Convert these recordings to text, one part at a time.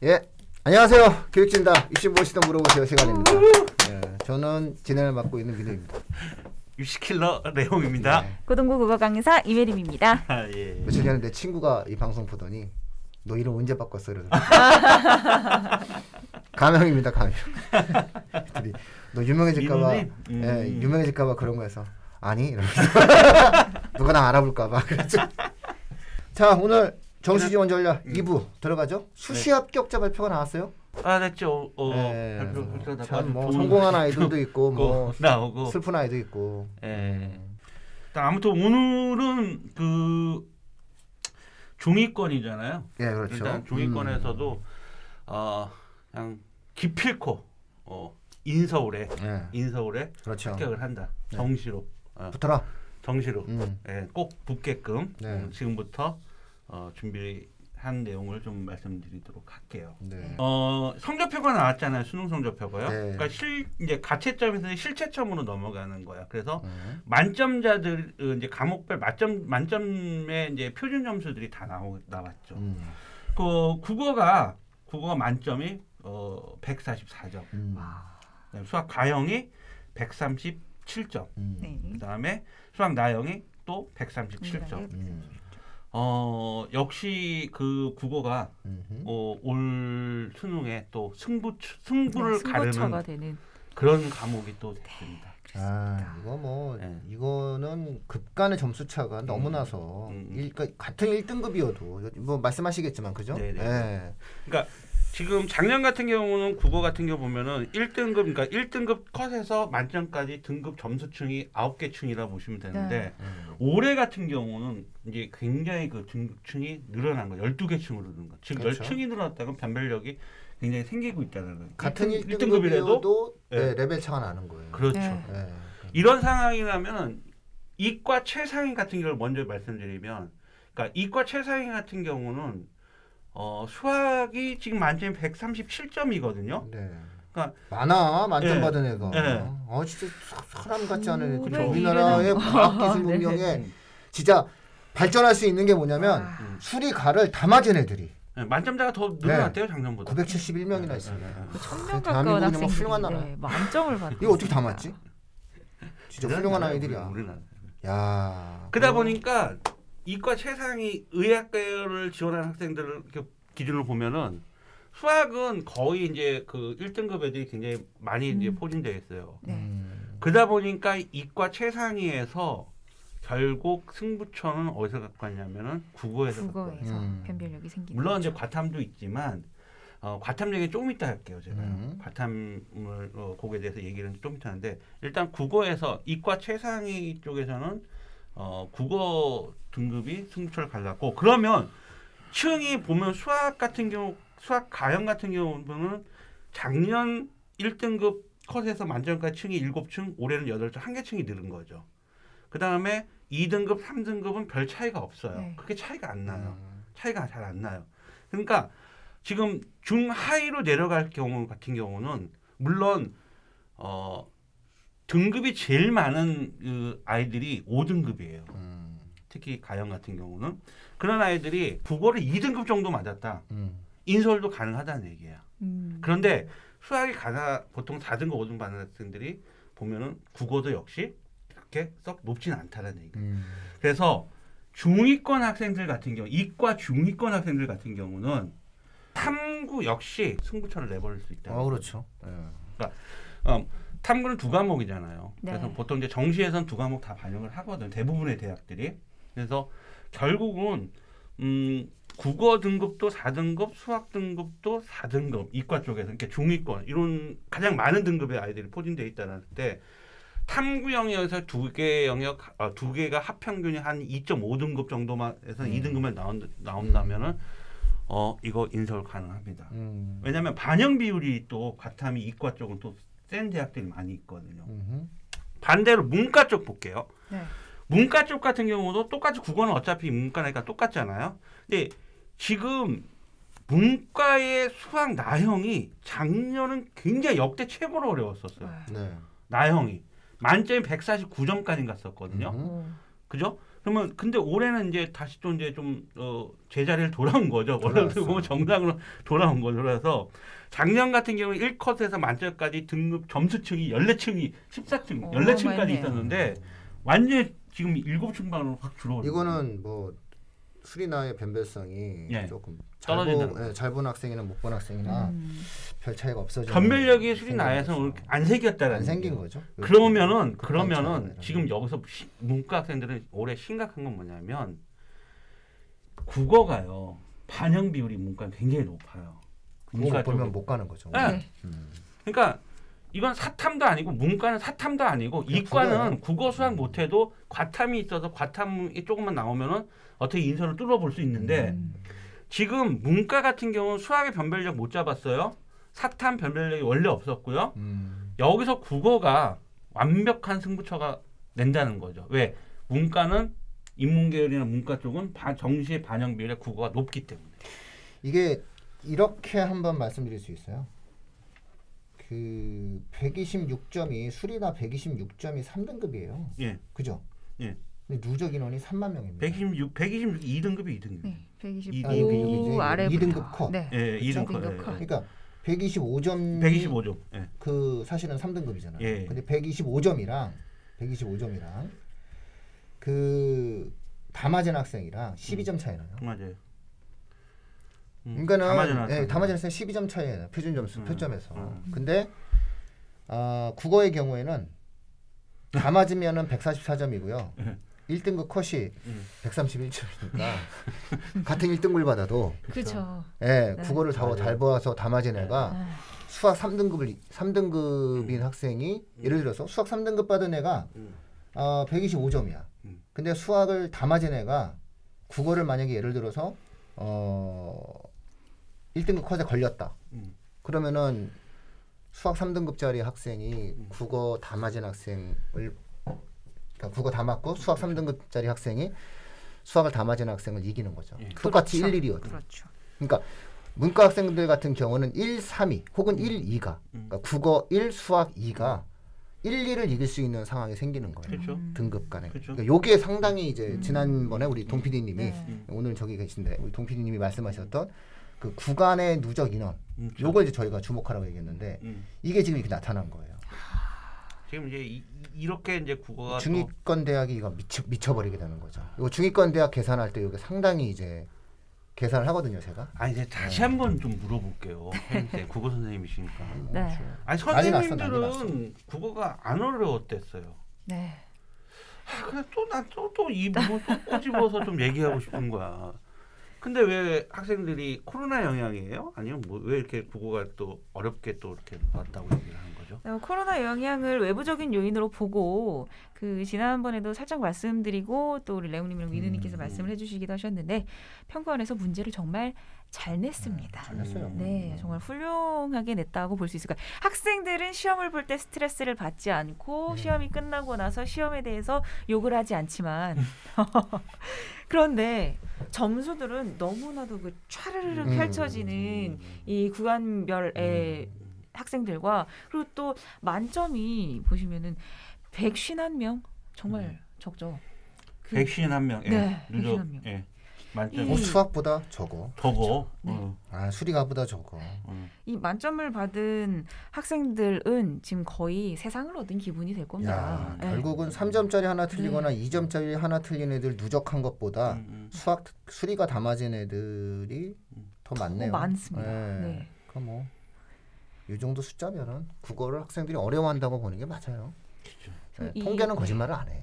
예, 안녕하세요. 교육진다. 이슈 무엇이든 물어보세요 시간입니다. 예, 저는 진행을 맡고 있는 민우입니다. 유시킬러 레옹입니다. 네. 고등부 국어 강사 이메림입니다. 아, 예. 며칠 전에 내 친구가 이 방송 보더니 너 이름 언제 바꿨어? 이러더라고. 가명입니다, 가명. 너 유명해질까봐, 예, 유명해질까봐 그런 거여서 아니 이러면서 누가 나 알아볼까봐. 자, 오늘 정수지 원자 전략 2부 들어가죠. 수시 합격자 발표가 나왔어요. 아, 됐죠. 예, 발표 참 뭐 성공한 아이들도 있고 뭐 나오고 슬픈 아이도 있고. 예. 아무튼 오늘은 그 중위권이잖아요. 예, 그렇죠. 일단 중위권에서도 그냥 기필코 인서울에 그렇죠. 합격을 한다. 네. 정시로 붙어라. 정시로 예, 꼭 붙게끔 네. 지금부터 준비한 내용을 좀 말씀드리도록 할게요. 네. 성적표가 나왔잖아요. 수능 성적표가요. 네. 그러니까 이제 가채점에서 실채점으로 넘어가는 거야. 그래서 만점자들 이제 과목별 만점의 이제 표준 점수들이 다 나왔죠. 그 국어가 만점이 144점. 수학 가형이 137점. 네. 그다음에 수학 나형이 또 137점. 역시 그 국어가 올 수능에 또 승부를 가르는 되는. 그런 과목이 또 됐습니다. 아, 이거 뭐 네. 이거는 급간의 점수 차가 너무 나서 그러니까 같은 1등급이어도 뭐 말씀하시겠지만 그죠? 네네. 예. 그러니까 지금 작년 같은 경우는 국어 같은 경우 보면은 1등급 그러니까 1등급 컷에서 만점까지 등급 점수층이 9개 층이라 보시면 되는데 올해 같은 경우는 이제 굉장히 그 등급층이 늘어난 거 12개 층으로 늘은 거. 즉 그렇죠. 10층이 늘어났다면 변별력이 굉장히 생기고 있다는 거예요. 같은 1등급이라도 1등급이라도 네. 레벨 차가 나는 거예요. 그렇죠. 네. 예. 이런 상황이라면 이과 최상위 같은 경우를 먼저 말씀드리면, 그러니까 이과 최상위 같은 경우는 수학이 지금 만점이 137점이거든요. 네. 그러니까 많아 만점 네. 받은 애가. 네. 진짜 사람 같지 않은 애들. 그렇죠. 우리나라의 과학기술 문명에 진짜 발전할 수 있는 게 뭐냐면 수리가를 다 맞은 애들이 네, 만점자가 더 늘어났대요. 작년보다. 971명이나 있습니다. 그 1000명 대한민국은 가까운 정말 훌륭한 나라야. 학생들이 만점을 받고. 이거 어떻게 다 맞지? 진짜 훌륭한 나라야, 아이들이야. 우리나라. 야. 그러다 보니까 이과 최상위 의학계를 지원하는 학생들을 이렇게 기준으로 보면은 수학은 거의 이제 그 1등급 애들이 굉장히 많이 이제 포진되어 있어요. 네. 그러다 보니까 이과 최상위에서 결국 승부처는 어디서 갖고 왔냐면은 국어에서 갖고 왔어요. 국어에서 변별력이 생기는. 물론 거죠. 이제 과탐도 있지만 과탐 얘기 조금 이따 할게요. 제가 과탐을 거기에 대해서 얘기는 좀 이따 하는데 일단 국어에서 이과 최상위 쪽에서는 국어 등급이 승부처를 갈랐고 그러면 층이 보면 수학 같은 경우 수학 가형 같은 경우는 작년 1등급 컷에서 만점까지 층이 7층 올해는 8층 1개 층이 늘은 거죠. 그 다음에 2등급 3등급은 별 차이가 없어요. 네. 그게 차이가 안 나요. 차이가 잘 안 나요. 그러니까 지금 중하위로 내려갈 경우 같은 경우는 물론 등급이 제일 많은 그 아이들이 5등급이에요. 특히 가형 같은 경우는 그런 아이들이 국어를 2등급 정도 맞았다. 인서울도 가능하다는 얘기예요. 그런데 수학이 보통 4등급, 5등급 받는 학생들이 보면은 국어도 역시 그렇게 썩 높진 않다는 얘기예요. 그래서 중위권 학생들 같은 경우, 이과 중위권 학생들 같은 경우는 탐구 역시 승부처를 내버릴 수 있다. 그렇죠. 그러니까 탐구는 2과목이잖아요. 네. 그래서 보통 이제 정시에서는 2과목 다 반영을 하거든. 대부분의 대학들이. 그래서 결국은 국어 등급도 4등급, 수학 등급도 4등급, 이과 쪽에서 그러니까 중위권 이런 가장 많은 등급의 아이들이 포진되어 있다는 때 탐구 영역에서 두 개가 합평균이 한 2.5등급 정도만 해서 2등급만 나온다면은 이거 인서울 가능합니다. 왜냐하면 반영 비율이 또 과탐이 이과 쪽은 또 센 대학들이 많이 있거든요. 반대로 문과 쪽 볼게요. 네. 문과 쪽 같은 경우도 똑같이 국어는 어차피 문과니까 똑같잖아요. 근데 지금 문과의 수학 나형이 작년은 굉장히 역대 최고로 어려웠었어요. 네. 나형이 만점이 149점까지 갔었거든요. 그죠? 그러면 근데 올해는 이제 다시 또 이제 좀 제자리를 돌아온 거죠. 원래 보면 정상으로 돌아온 거죠. 그래서 작년 같은 경우는 1컷에서 만점까지 등급 점수층이 14층이 14층, 14층까지 있었는데 완전히 지금 7층방으로 확 줄어들고. 이거는 뭐 수리나의 변별성이 예. 조금 떨어진다. 잘 본 학생이나 못 본 학생이나 별 차이가 없어져. 변별력이 수리나에서는 안 생겼다는 안 생긴 거죠. 그러면은 지금 여기서 문과 학생들은 올해 심각한 건 뭐냐면 국어가요. 반영 비율이 문과 굉장히 높아요. 문과 보면 못 가는 거죠. 네. 그러니까 이건 사탐도 아니고 문과는 사탐도 아니고 이과는 국어 수학 못해도 과탐이 있어서 과탐이 조금만 나오면은 어떻게 인선을 뚫어볼 수 있는데 지금 문과 같은 경우는 수학의 변별력 못 잡았어요. 사탐 변별력이 원래 없었고요. 여기서 국어가 완벽한 승부처가 낸다는 거죠. 왜? 문과는 인문계열이나 문과 쪽은 정시의 반영 비율의 국어가 높기 때문에. 이게 이렇게 한번 말씀드릴 수 있어요. 그 126점이 수리나 126점이 3등급이에요. 예. 그죠? 예. 근데 누적 인원이 3만 명입니다. 126 2등급이 2등급. 네. 125 아래부터. 2등급 커. 네. 예, 2등급 네. 커. 그러니까 125점 125점. 예. 그 사실은 3등급이잖아요. 예. 근데 125점이랑 그 다 맞은 학생이랑 12점 차이 나요. 맞아요. 그러니까는 다 맞은 학생 12점 차이예요. 표준 점수 표점에서. 근데 국어의 경우에는 다 맞으면은 144점이고요. 1등급 컷이 131점이니까 같은 1등급을 받아도 그렇죠. 예, 국어를 잘 보아서 다 맞은 애가 수학 3등급인 학생이 예를 들어서 수학 3등급 받은 애가 125점이야. 근데 수학을 다 맞은 애가 국어를 만약에 예를 들어서 1등급 컷에 걸렸다. 그러면은 수학 3등급짜리 학생이 국어 다 맞은 학생을 그러니까 국어 다 맞고 수학 3등급짜리 학생이 수학을 다 맞은 학생을 이기는 거죠. 똑같이 그렇죠. 1, 1이거든요. 그렇죠. 그러니까 문과 학생들 같은 경우는 1, 3이 혹은 1, 2가 그러니까 국어 1, 수학 2가 1, 2를 이길 수 있는 상황이 생기는 거예요. 그렇죠. 등급 간에. 그렇죠. 그러니까 요게 상당히 이제 지난번에 우리 동 PD님이 오늘 저기 계신데 우리 동 PD님이 말씀하셨던 그 구간의 누적 인원 요걸 이제 저희가 주목하라고 얘기했는데 이게 지금 이렇게 나타난 거예요. 지금 이제 이렇게 이제 국어가 중위권 대학이 이거 미쳐버리게 되는 거죠. 요 중위권 대학 계산할 때 이게 상당히 이제 계산을 하거든요, 제가. 아니 이제 다시 한번 좀 물어볼게요. 선생님, 국어 선생님이시니까. 네. 아니 선생님들은 국어가 안 어려웠댔어요. 네. 그래 또난또이 부분 또 꼬집어서 좀 얘기하고 싶은 거야. 근데 왜 학생들이 코로나 영향이에요? 아니면 뭐 왜 이렇게 국어가 또 어렵게 또 이렇게 나왔다고 얘기를 하는 거죠? 코로나 영향을 외부적인 요인으로 보고 그 지난번에도 살짝 말씀드리고 또 우리 레옹님이랑 민우님께서 말씀을 해주시기도 하셨는데 평가원에서 문제를 정말 잘 냈습니다. 잘 냈어요. 네, 정말 훌륭하게 냈다고 볼 수 있을 거예요. 학생들은 시험을 볼 때 스트레스를 받지 않고 시험이 끝나고 나서 시험에 대해서 욕을 하지 않지만 그런데 점수들은 너무나도 그 촤르르 펼쳐지는 이 구간별의 학생들과 그리고 또 만점이 보시면은 151명 정말 적죠. 151명. 예. 네, 151명. 예. 만점. 수학보다 적어. 적어. 네. 수리가보다 적어. 이 만점을 받은 학생들은 지금 거의 세상을 얻은 기분이 될 겁니다. 야, 네. 결국은 3점짜리 하나 틀리거나 2점짜리 하나 틀린 애들 누적한 것보다 수학 수리가 다 맞은 애들이 더 많네요. 많습니다. 네. 네. 그럼 뭐 이 정도 숫자면은 국어를 학생들이 어려워한다고 보는 게 맞아요. 네, 통계는 거짓말을 안 해.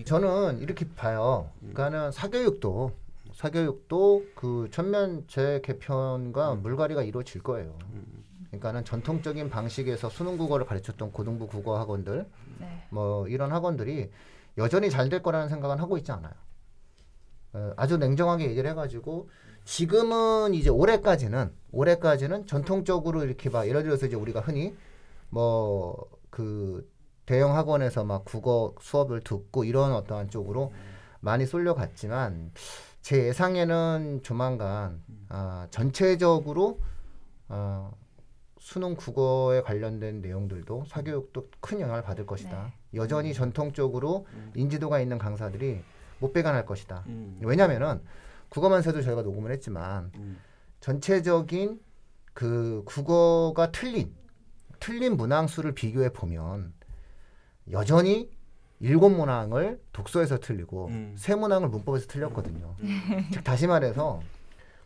저는 이렇게 봐요. 그러니까는 사교육도 그 전면제 개편과 물갈이가 이루어질 거예요. 그러니까는 전통적인 방식에서 수능 국어를 가르쳤던 고등부 국어 학원들, 네. 뭐 이런 학원들이 여전히 잘 될 거라는 생각은 하고 있지 않아요. 아주 냉정하게 얘기를 해가지고 지금은 이제 올해까지는 전통적으로 이렇게 봐. 예를 들어서 이제 우리가 흔히 뭐 그 대형 학원에서 막 국어 수업을 듣고 이런 어떠한 쪽으로 많이 쏠려갔지만 제 예상에는 조만간 전체적으로 수능 국어에 관련된 내용들도 사교육도 큰 영향을 받을 것이다. 여전히 전통적으로 인지도가 있는 강사들이 못 배관할 것이다. 왜냐하면은 국어만세도 저희가 녹음을 했지만 전체적인 그 국어가 틀린 문항수를 비교해 보면 여전히 7문항을 독서에서 틀리고 3문항을 문법에서 틀렸거든요. 즉 다시 말해서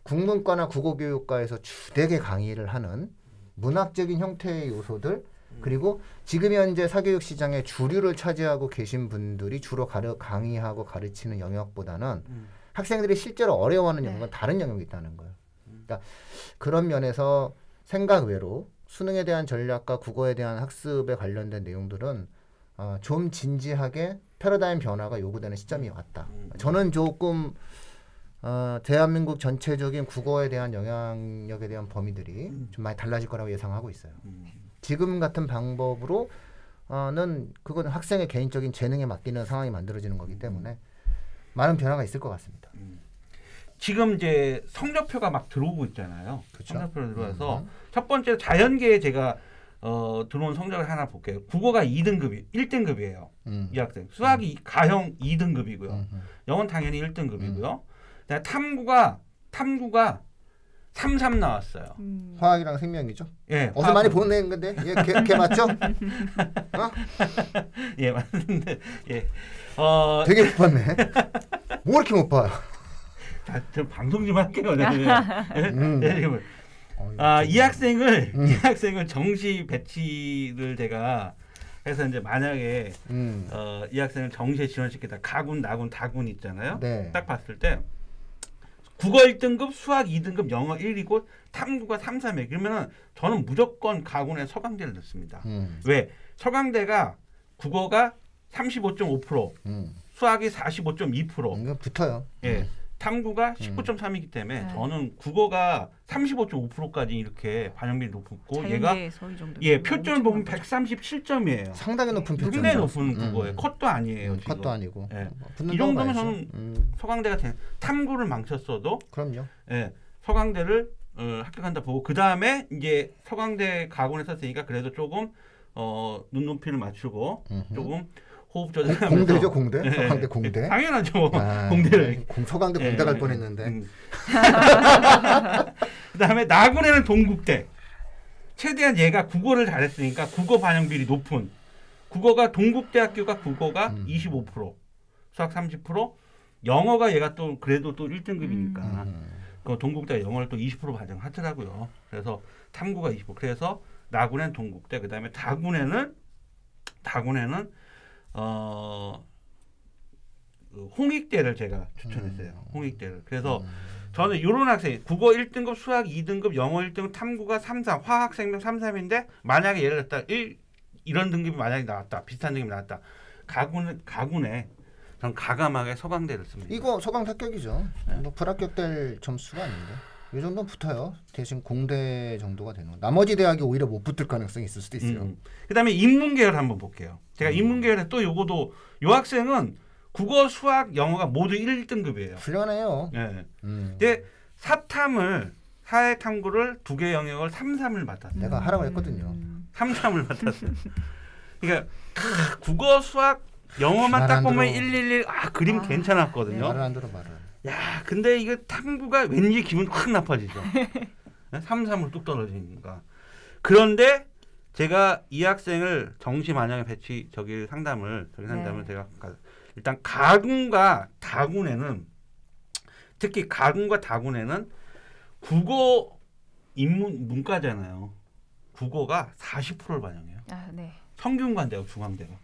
국문과나 국어교육과에서 주되게 강의를 하는 문학적인 형태의 요소들 그리고 지금 현재 사교육 시장의 주류를 차지하고 계신 분들이 주로 강의하고 가르치는 영역보다는 학생들이 실제로 어려워하는 영역은 다른 영역이 있다는 거예요. 그러니까 그런 면에서 생각 외로 수능에 대한 전략과 국어에 대한 학습에 관련된 내용들은 좀 진지하게 패러다임 변화가 요구되는 시점이 왔다. 저는 조금 대한민국 전체적인 국어에 대한 영향력에 대한 범위들이 좀 많이 달라질 거라고 예상하고 있어요. 지금 같은 방법으로는 그건 학생의 개인적인 재능에 맡기는 상황이 만들어지는 거기 때문에 많은 변화가 있을 것 같습니다. 지금 이제 성적표가 막 들어오고 있잖아요. 그쵸? 성적표가 들어와서 첫 번째 자연계에 제가 들어온 성적을 하나 볼게요. 국어가 2등급이 1등급이에요. 이 학생. 수학이 가형 2등급이고요. 영어는 당연히 1등급이고요. 탐구가 33 나왔어요. 화학이랑 생명이죠? 예. 어디서 많이 보는 건데? 걔 맞죠? 예, 맞는데. 예. 되게 못 봤네. 뭐 이렇게 못 봐요? 자, 저 방송 좀 할게요. 네. 이 학생을 정시 배치를 제가 해서 이제 만약에 이 학생을 정시에 지원시키다 가군, 나군, 다군 있잖아요. 네. 딱 봤을 때 국어 1등급, 수학 2등급, 영어 1이고 탐구가 3, 3에 그러면은 저는 무조건 가군에 서강대를 넣습니다. 왜? 서강대가 국어가 35.5%, 수학이 45.2%. 이거 붙어요. 예. 탐구가 19.3이기 때문에 저는 국어가 35.5%까지 이렇게 반영률이 높고 얘가 표점을 보면 137점이에요. 상당히 높은 표점. 굉장히 높은 국어예요. 컷도 아니에요. 지금. 컷도 아니고. 예. 이 정도면 저는 서강대가 탐구를 망쳤어도 그럼요. 예. 서강대를 합격한다 보고 그 다음에 이제 서강대 가군에 썼으니까 그래도 조금 눈높이를 맞추고 조금 호흡 조절하면서 공대죠, 공대. 네. 서강대 공대. 당연하죠. 공대를. 서강대 공대 갈 뻔했는데. 그다음에 나군에는 동국대. 최대한 얘가 국어를 잘했으니까 국어 반영비율이 높은. 국어가 동국대학교가 국어가 25%, 수학 30%, 영어가 얘가 또 그래도 또 1등급이니까 그 동국대가 영어를 또 20% 반영하더라고요. 그래서 탐구가 25%. 그래서 나군에는 동국대. 그다음에 다군에는 홍익대를 제가 추천했어요. 홍익대를. 그래서 저는 이런 학생 국어 1등급, 수학 2등급, 영어 1등급, 탐구가 3, 3, 화학, 생명 3, 3인데 만약에 예를 들었다 이런 등급이 만약에 나왔다. 비슷한 등급이 나왔다. 가군에 전 가감하게 서강대를 씁니다. 이거 서강 합격이죠. 네. 뭐 불합격될 점수가 아닌데. 이 정도는 붙어요. 대신 공대 정도가 되는 거. 나머지 대학이 오히려 못 붙을 가능성이 있을 수도 있어요. 그다음에 인문계열 한번 볼게요. 제가 인문계열에 또 요거도 요 학생은 국어, 수학, 영어가 모두 1등급이에요. 훌륭하네요. 네. 근데 사회 탐구를 2개 영역을 3, 3을 맡았어요. 내가 하라고 했거든요. 3, 3을 맡았어요. 그러니까 국어, 수학, 영어만 딱 보면 111 그림 괜찮았거든요. 말을 안 들어 말을. 야, 근데 이거 탐구가 왠지 기분 확 나빠지죠. 3, 3으로 뚝 떨어지니까. 그런데 제가 이 학생을 정시 만약에 상담을 제가 일단 가군과 다군에는 특히 가군과 다군에는 국어 문과잖아요. 국어가 40%를 반영해요. 네. 성균관대하고 중앙대가.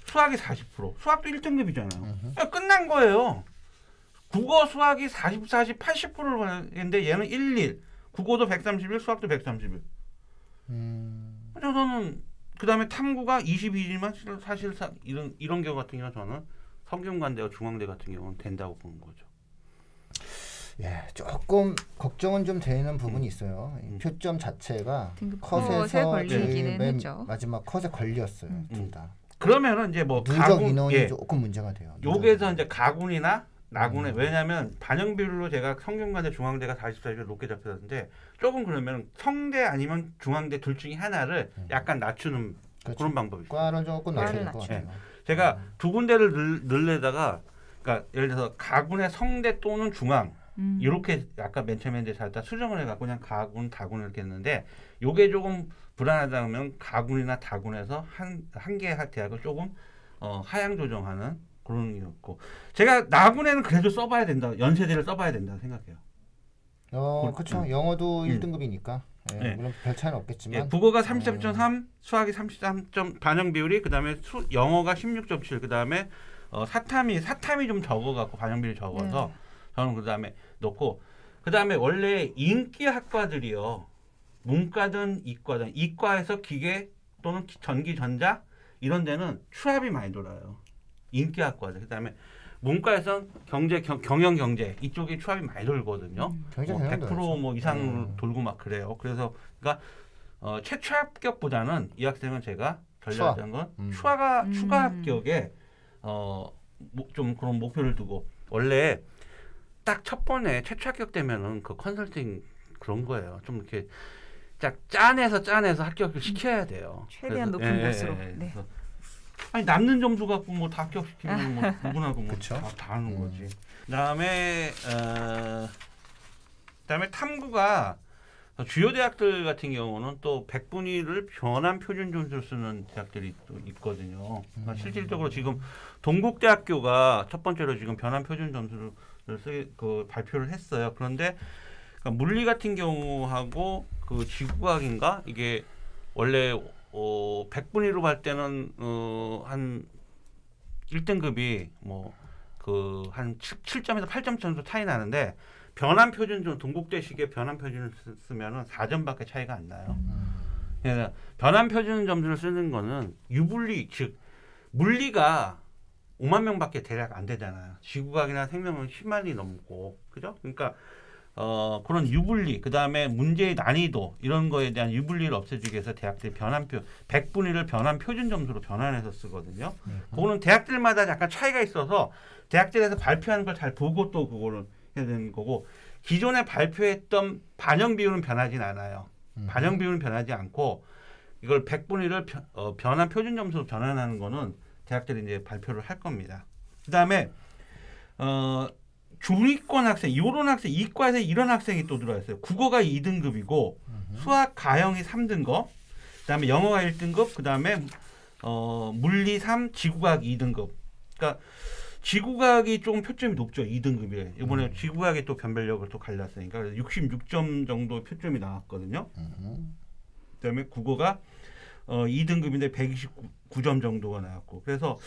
수학이 40%. 수학도 1등급이잖아요. 끝난 거예요. 국어, 수학이 40, 80%를 반영했는데 얘는 11. 국어도 131, 수학도 131. 저는 그다음에 탐구가 22이지만 사실상 이런 경우 같은 경우는 저는 성균관대와 중앙대 같은 경우는 된다고 보는 거죠. 예, 조금 걱정은 좀 되는 부분이 있어요. 표점 자체가 컷에서 맨 마지막 컷에 걸렸어요. 둘 다. 그러면은 이제 뭐 누적 인원이 조금 문제가 돼요. 여기서 이제 가군이나 나군에 왜냐하면 반영 비율로 제가 성균관대 중앙대가 44를 높게 잡혔는데 조금 그러면 성대 아니면 중앙대 둘 중에 하나를 약간 낮추는 그렇죠. 그런 방법이 있어요. 과를 조금 낮추는 것 같아요. 제가 두 군데를 늘려다가 그러니까 예를 들어서 가군의 성대 또는 중앙 이렇게 아까 맨 처음에 이제 살짝 수정을 해갖고 그냥 가군, 다군 이렇게 했는데 요게 조금 불안하다면 가군이나 다군에서 한 개 대학을 조금 하향 조정하는 그런 이었고 제가 나군에는 그래도 써봐야 된다. 연세대를 써봐야 된다 생각해요. 그렇죠. 영어도 1등급이니까. 예, 네. 물론 별 차이는 없겠지만. 예, 국어가 33.3, 수학이 33점 반영 비율이 그다음에 영어가 16.7, 그다음에 사탐이 좀 적어갖고 반영 비율이 적어서 저는 그다음에 넣고 그다음에 원래 인기 학과들이요. 문과든 이과든 이과에서 기계 또는 전기 전자 이런 데는 추합이 많이 돌아요. 인기 학과들. 그다음에 문과에선 경제 경영 경제 이쪽이 추합이 많이 돌거든요. 100% 뭐 이상 돌고 막 그래요. 그래서 그러니까 최초 합격보다는 이 학생은 제가 전략했던 건 추가 합격에 좀 그런 목표를 두고 원래 딱 첫 번에 최초 합격 되면은 그 컨설팅 그런 거예요. 좀 이렇게 딱 짜내서 합격을 시켜야 돼요. 최대한 높은 곳으로. 네. 아니 남는 점수 갖고 뭐 다 합격시키면 뭐 누구나고 뭐 다 하는 거지. 그다음에 탐구가 주요 대학들 같은 경우는 또 100분위를 변환 표준 점수를 쓰는 대학들이 또 있거든요. 그러니까 실질적으로 지금 동국대학교가 첫 번째로 지금 변환 표준 점수를 발표를 했어요. 그런데 그러니까 물리 같은 경우하고 그 지구과학인가 이게 원래 100분위로 갈 때는 한 1등급이 뭐 그 한 7점에서 8점 정도 차이 나는데 변환 표준 좀 동국대식의 변환 표준을 쓰면은 4점밖에 차이가 안 나요. 그러니까 변환 표준 점수를 쓰는 거는 유불리 즉 물리가 5만 명밖에 대략 안 되잖아요. 지구과학이나 생명은 10만이 넘고 그죠? 그러니까 그런 유불리 그다음에 문제의 난이도 이런 거에 대한 유불리를 없애주기 위해서 대학들이 100분위를 변환 표준 점수로 변환해서 쓰거든요. 그거는 대학들마다 약간 차이가 있어서 대학들에서 발표하는 걸 잘 보고 또 그거를 해야 되는 거고 기존에 발표했던 반영 비율은 변하진 않아요. 반영 비율은 변하지 않고 이걸 100분위를 변환 표준 점수로 변환하는 거는 대학들이 이제 발표를 할 겁니다. 그다음에 중위권 학생, 이런 학생, 이과에서 이런 학생이 또 들어왔어요. 국어가 2등급이고 수학, 가형이 3등급, 그다음에 영어가 1등급, 그다음에 물리 3, 지구과학 2등급. 그러니까 지구과학이 조금 표점이 높죠. 2등급이에요. 이번에 지구과학이 또 변별력을 또 갈랐으니까 66점 정도 표점이 나왔거든요. 그다음에 국어가 2등급인데 129점 정도가 나왔고, 그래서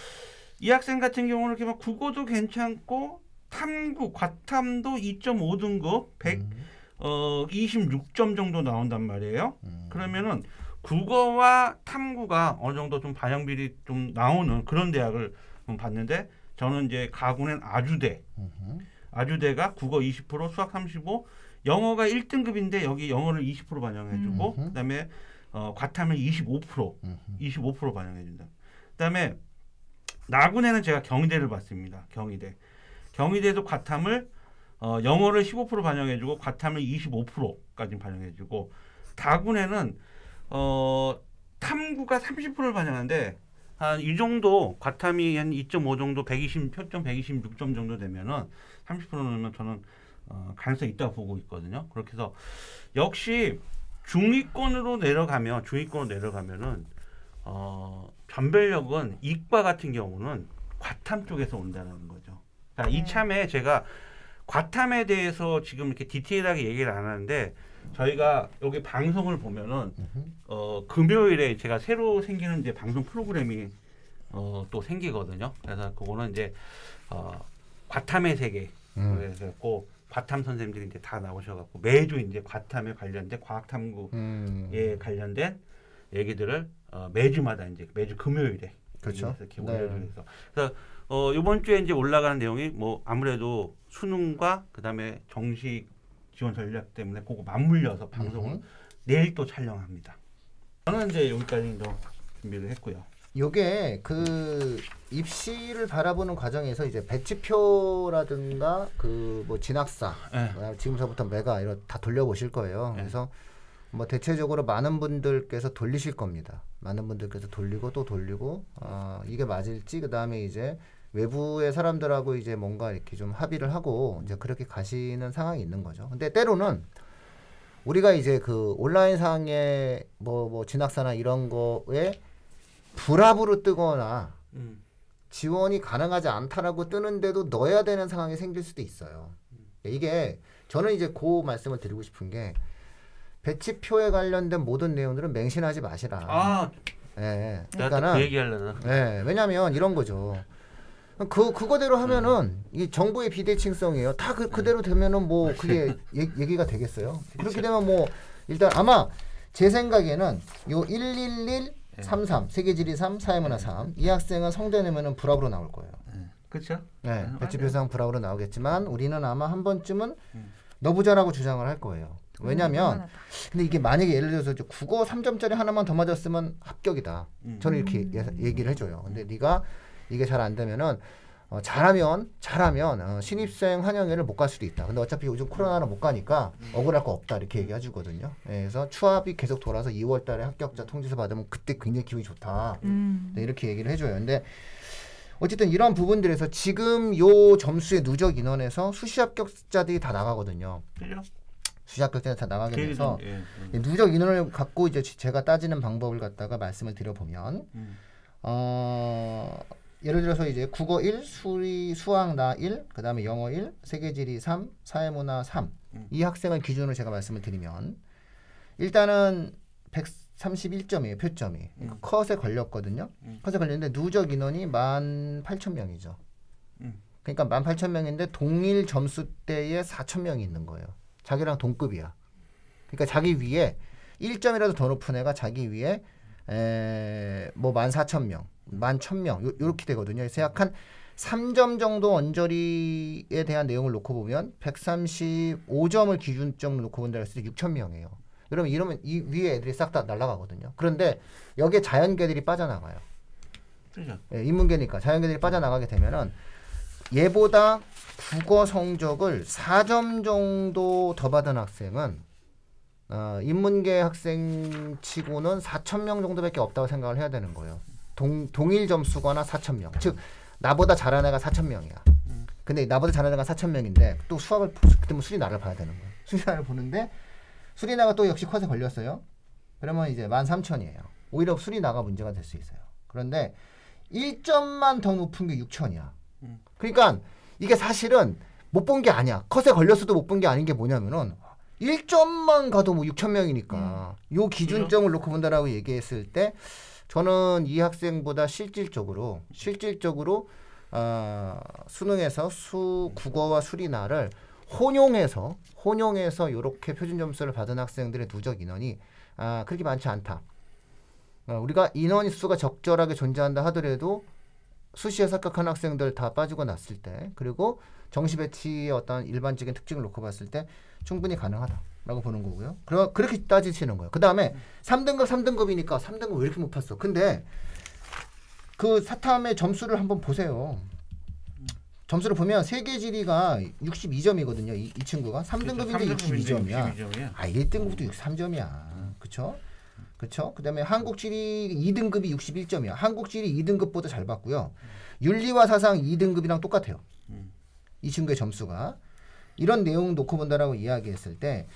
이 학생 같은 경우는 이렇게 막 국어도 괜찮고 탐구, 과탐도 2.5등급 126점 정도 나온단 말이에요. 그러면은 국어와 탐구가 어느 정도 좀 반영비리 좀 나오는 그런 대학을 봤는데 저는 이제 가군엔 아주대가 국어 20%, 수학 35, 영어가 1등급인데 여기 영어를 20% 반영해주고 그다음에 과탐을 25% 반영해준다. 그다음에 나군에는 제가 경희대를 봤습니다. 경희대도 과탐을 영어를 15% 반영해주고 과탐을 25%까지 반영해주고 다군에는 탐구가 30%를 반영하는데 한 이 정도 과탐이 한 2.5 정도 120표점 126점 정도 되면은 30% 넣으면 저는 가능성이 있다고 보고 있거든요. 그렇게 해서 역시 중위권으로 내려가면은 변별력은 이과 같은 경우는 과탐 쪽에서 온다는 거죠. 그러니까 이참에 제가 과탐에 대해서 지금 이렇게 디테일하게 얘기를 안 하는데 저희가 여기 방송을 보면은 금요일에 제가 새로 생기는 이제 방송 프로그램이 또 생기거든요. 그래서 그거는 이제 과탐의 세계 그래서 과탐 선생님들이 이제 다 나오셔갖고 매주 이제 과탐에 관련된 과학탐구에 관련된 얘기들을 매주마다 이제 매주 금요일에 그렇죠. 이렇게 올려주면서 그래서 이번 주에 이제 올라가는 내용이 뭐 아무래도 수능과 그다음에 정시 지원 전략 때문에 그거 맞물려서 방송을 내일 또 촬영합니다. 저는 이제 여기까지 좀 준비를 했고요. 요게 그 입시를 바라보는 과정에서 이제 배치표라든가 그 뭐 진학사 지금서부터 매가 이런 다 돌려보실 거예요. 그래서 뭐 대체적으로 많은 분들께서 돌리실 겁니다. 많은 분들께서 돌리고 또 돌리고 이게 맞을지 그다음에 이제 외부의 사람들하고 이제 뭔가 이렇게 좀 합의를 하고 이제 그렇게 가시는 상황이 있는 거죠. 근데 때로는 우리가 이제 그 온라인 상의 뭐 진학사나 이런 거에 불합으로 뜨거나 지원이 가능하지 않다라고 뜨는데도 넣어야 되는 상황이 생길 수도 있어요. 이게 저는 이제 그 말씀을 드리고 싶은 게 배치표에 관련된 모든 내용들은 맹신하지 마시라. 예. 내가 그 얘기하려나. 예. 왜냐면 이런 거죠. 그거대로 하면은 이 정부의 비대칭성이에요. 다 그대로 되면은 뭐 그게 얘기가 되겠어요. 그렇게 되면 뭐 일단 아마 제 생각에는 요 11133 세계지리 3 사회문화 3 이 학생은 성대 내면은 불합으로 나올 거예요. 그렇죠? 네, 배치표상 불합으로 나오겠지만 우리는 아마 한 번쯤은 넣어보자라고 주장을 할 거예요. 왜냐면 근데 이게 만약에 예를 들어서 국어 3점짜리 하나만 더 맞았으면 합격이다. 저는 이렇게 얘기를 해줘요. 근데 네가 이게 잘 안 되면은 잘하면 신입생 환영회를 못 갈 수도 있다. 근데 어차피 요즘 코로나로 못 가니까 억울할 거 없다 이렇게 얘기해 주거든요. 그래서 추합이 계속 돌아서 2월 달에 합격자 통지서 받으면 그때 굉장히 기분이 좋다. 네, 이렇게 얘기를 해줘요. 근데 어쨌든 이런 부분들에서 지금 요 점수의 누적 인원에서 수시 합격자들이 다 나가거든요. 수시 합격자들이 다 나가게 돼서 누적 인원을 갖고 이제 제가 따지는 방법을 갖다가 말씀을 드려보면 예를 들어서 이제 국어 1, 수학 나 1, 그 다음에 영어 1, 세계지리 3, 사회문화 3 이 학생을 기준으로 제가 말씀을 드리면 일단은 131점이에요. 표점이. 컷에 걸렸거든요. 컷에 걸렸는데 누적 인원이 18,000명이죠. 그러니까 18,000명인데 동일 점수대에 4,000명이 있는 거예요. 자기랑 동급이야. 그러니까 자기 위에 1점이라도 더 높은 애가 자기 위에 뭐 14,000명, 11,000명 요렇게 되거든요. 그래서 약 한 3점 정도 언저리에 대한 내용을 놓고 보면 135점을 기준점으로 놓고 본다 했을 때 6,000명이에요. 이러면 이 위에 애들이 싹 다 날아가거든요. 그런데 여기에 자연계들이 빠져나가요. 인문계니까 자연계들이 빠져나가게 되면은 얘보다 국어 성적을 4점 정도 더 받은 학생은 인문계 학생 치고는 4,000명 정도밖에 없다고 생각을 해야 되는 거예요. 동일 점수거나 4,000명. 즉 나보다 잘하는 애가 4,000명이야. 근데 나보다 잘하는 애가 4,000명인데 또 수학을 그때 수리나를 봐야 되는 거예요. 수리나를 보는데 수리나가 또 역시 컷에 걸렸어요. 그러면 이제 13,000이에요. 오히려 수리나가 문제가 될 수 있어요. 그런데 1점만 더 높은 게 6,000이야. 그러니까 이게 사실은 못 본 게 아니야. 컷에 걸렸어도 못 본 게 아닌 게 뭐냐면은 1점만 가도 뭐 6,000명이니까 요 기준점을 놓고 본다라고 얘기했을 때 저는 이 학생보다 실질적으로 수능에서 국어와 수리나를 혼용해서 이렇게 표준 점수를 받은 학생들의 누적 인원이 그렇게 많지 않다. 우리가 인원 수가 적절하게 존재한다 하더라도 수시에서 합격한 학생들 다 빠지고 났을 때 그리고 정시 배치의 어떤 일반적인 특징을 놓고 봤을 때 충분히 가능하다라고 보는 거고요. 그렇게 따지시는 거예요. 그 다음에 3등급이니까 3등급 왜 이렇게 못 봤어? 근데 그 사탐의 점수를 한번 보세요. 점수를 보면 세계지리가 62점이거든요. 이 친구가 3등급인데 62점이야. 1등급도 63점이야. 그쵸? 그 다음에 한국지리 2등급이 61점이야. 한국지리 2등급보다 잘 봤고요. 윤리와 사상 2등급이랑 똑같아요. 이 친구의 점수가. 이런 내용 놓고 본다라고 이야기했을 때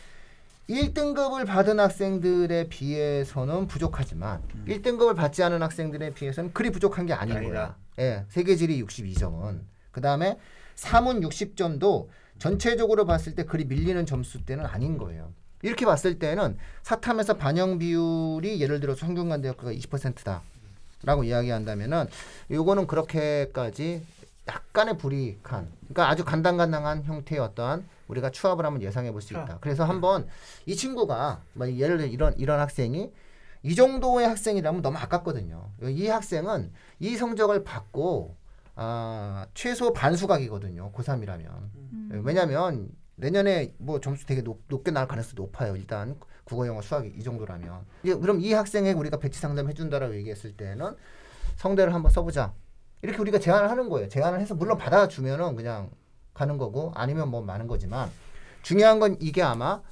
1등급을 받은 학생들에 비해서는 부족하지만 1등급을 받지 않은 학생들에 비해서는 그리 부족한 게 아닌 거야. 예, 세계지리 62점은. 그 다음에 사문 60점도 전체적으로 봤을 때 그리 밀리는 점수대는 아닌 거예요. 이렇게 봤을 때는 사탐에서 반영 비율이 예를 들어서 성균관대학교가 20%다라고 이야기한다면은 요거는 그렇게까지 약간의 불이익한, 그러니까 아주 간당간당한 형태의 어떠한 우리가 추합을 한번 예상해 볼 수 있다. 그래서 한번 이 친구가 예를 들어 이런 학생이 이 정도의 학생이라면 너무 아깝거든요. 이 학생은 이 성적을 받고 최소 반수각이거든요. 고3이라면. 왜냐면 내년에 뭐 점수 되게 높게 나올 가능성이 높아요. 일단 국어, 영어, 수학이 이 정도라면. 그럼 이 학생에 우리가 배치 상담 해준다라고 얘기했을 때는 성대를 한번 써보자. 이렇게 우리가 제안을 하는 거예요. 제안을 해서 물론 받아주면은 그냥 가는 거고 아니면 뭐 많은 거지만 중요한 건 이게 아마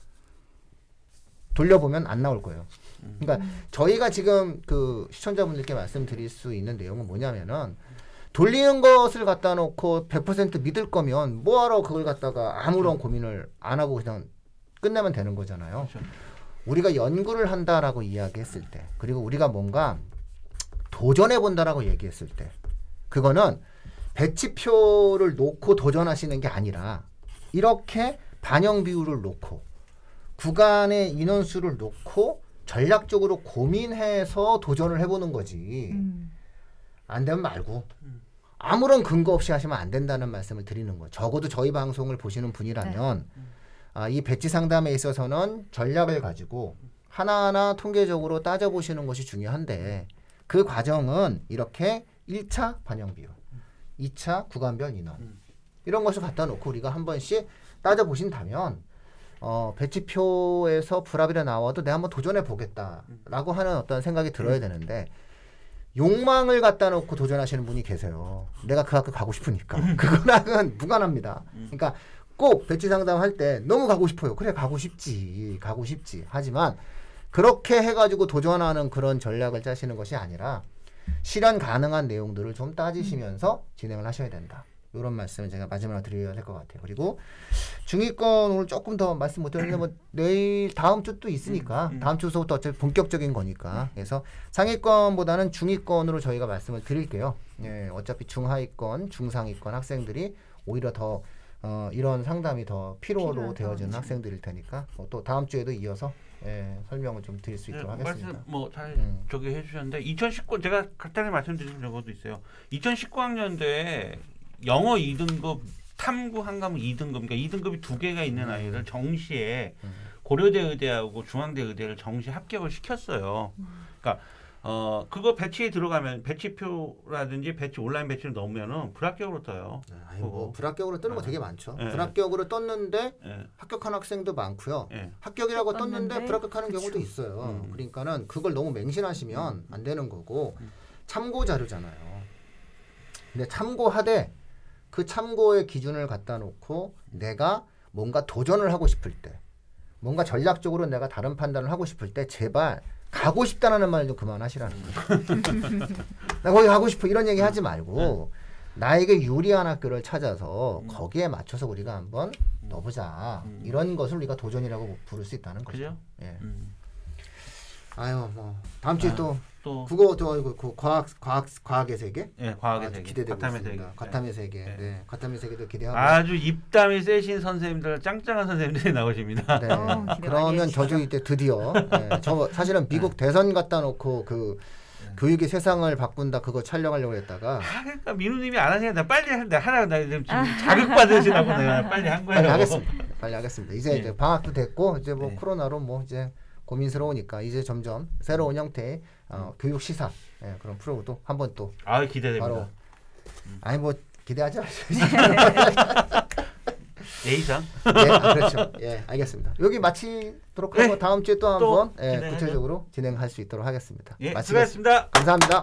돌려보면 안 나올 거예요. 그러니까 저희가 지금 그 시청자분들께 말씀드릴 수 있는 내용은 뭐냐면은 돌리는 것을 갖다 놓고 100% 믿을 거면 뭐하러 그걸 갖다가 아무런 고민을 안 하고 그냥 끝내면 되는 거잖아요. 그렇죠. 우리가 연구를 한다라고 이야기했을 때 그리고 우리가 뭔가 도전해 본다라고 얘기했을 때 그거는 배치표를 놓고 도전하시는 게 아니라 이렇게 반영 비율을 놓고 구간의 인원수를 놓고 전략적으로 고민해서 도전을 해보는 거지. 안 되면 말고 아무런 근거 없이 하시면 안 된다는 말씀을 드리는 거예요. 적어도 저희 방송을 보시는 분이라면 이 배치 상담에 있어서는 전략을 가지고 하나하나 통계적으로 따져보시는 것이 중요한데 그 과정은 이렇게 1차 반영 비율, 2차 구간별 인원 이런 것을 갖다 놓고 우리가 한 번씩 따져보신다면 배치표에서 불합이라 나와도 내가 한번 도전해 보겠다라고 하는 어떤 생각이 들어야 되는데 욕망을 갖다 놓고 도전하시는 분이 계세요. 내가 그 학교 가고 싶으니까. 그거랑은 무관합니다. 그러니까 꼭 배치 상담할 때 너무 가고 싶어요. 그래 가고 싶지. 하지만 그렇게 해가지고 도전하는 그런 전략을 짜시는 것이 아니라 실현 가능한 내용들을 좀 따지시면서 진행을 하셔야 된다. 이런 말씀을 제가 마지막으로 드려야 될 것 같아요. 그리고 중위권 오늘 조금 더 말씀 못 드렸는데 뭐 내일 다음 주 또 있으니까 다음 주부터 어차피 본격적인 거니까 그래서 상위권보다는 중위권으로 저희가 말씀을 드릴게요. 예, 어차피 중하위권, 중상위권 학생들이 오히려 더 이런 상담이 더 필요로 되어지는 학생들일 테니까 또 다음 주에도 이어서 설명을 좀 드릴 수 있도록 하겠습니다. 말씀 뭐잘 저기 해주셨는데 2019 제가 간단히 말씀드린 적도 있어요. 2019학년도에 영어 2등급, 탐구 한과목 2등급, 그러니까 2등급이 2개가 있는 아이를 정시에 고려대 의대하고 중앙대 의대를 정시 합격을 시켰어요. 그러니까 그거 배치에 들어가면 배치표라든지 배치 온라인 배치를 넣으면은 불합격으로 떠요. 아니 뭐 불합격으로 뜨는 거 되게 많죠. 불합격으로 떴는데 합격한 학생도 많고요. 합격이라고 떴는데 불합격하는 경우도 있어요. 그러니까는 그걸 너무 맹신하시면 안 되는 거고 참고 자료잖아요. 근데 참고하되 그 참고의 기준을 갖다 놓고 내가 뭔가 도전을 하고 싶을 때 뭔가 전략적으로 내가 다른 판단을 하고 싶을 때 제발 가고 싶다는 말 좀 그만하시라는 거예요. 나 거기 가고 싶어 이런 얘기 하지 말고 나에게 유리한 학교를 찾아서 거기에 맞춰서 우리가 한번 넣어보자. 이런 것을 우리가 도전이라고 부를 수 있다는 거죠. 그죠? 예. 아유 뭐 다음 주에 또 국어 그 과학의 세계? 네, 과학의 세계. 기대되고 과탐의 있습니다. 세계. 과탐의 세계. 네. 과탐의 세계도 기대하고. 아주 입담이 세신 선생님들, 짱짱한 선생님들이 나오십니다. 네. 그러면 저주 이때 드디어 저 사실은 미국 대선 갖다 놓고 그 교육의 세상을 바꾼다 그거 촬영하려고 했다가 그러니까 민우님이 안 하니까 나 빨리 하라고 나 지금 자극 받으시라고 내가 빨리 한 거예요. 빨리 하겠습니다. 이제 방학도 됐고 이제 뭐 코로나로 뭐 이제 고민스러우니까 이제 점점 새로운 형태의 교육 시사 그런 프로도 한번 또 기대됩니다. 바로 아니 뭐 기대하지 마세요. 예의상. 그렇죠. 알겠습니다. 여기 마치도록 하고 다음 주에 또 한번 구체적으로 진행할 수 있도록 하겠습니다. 수고하셨습니다. 감사합니다.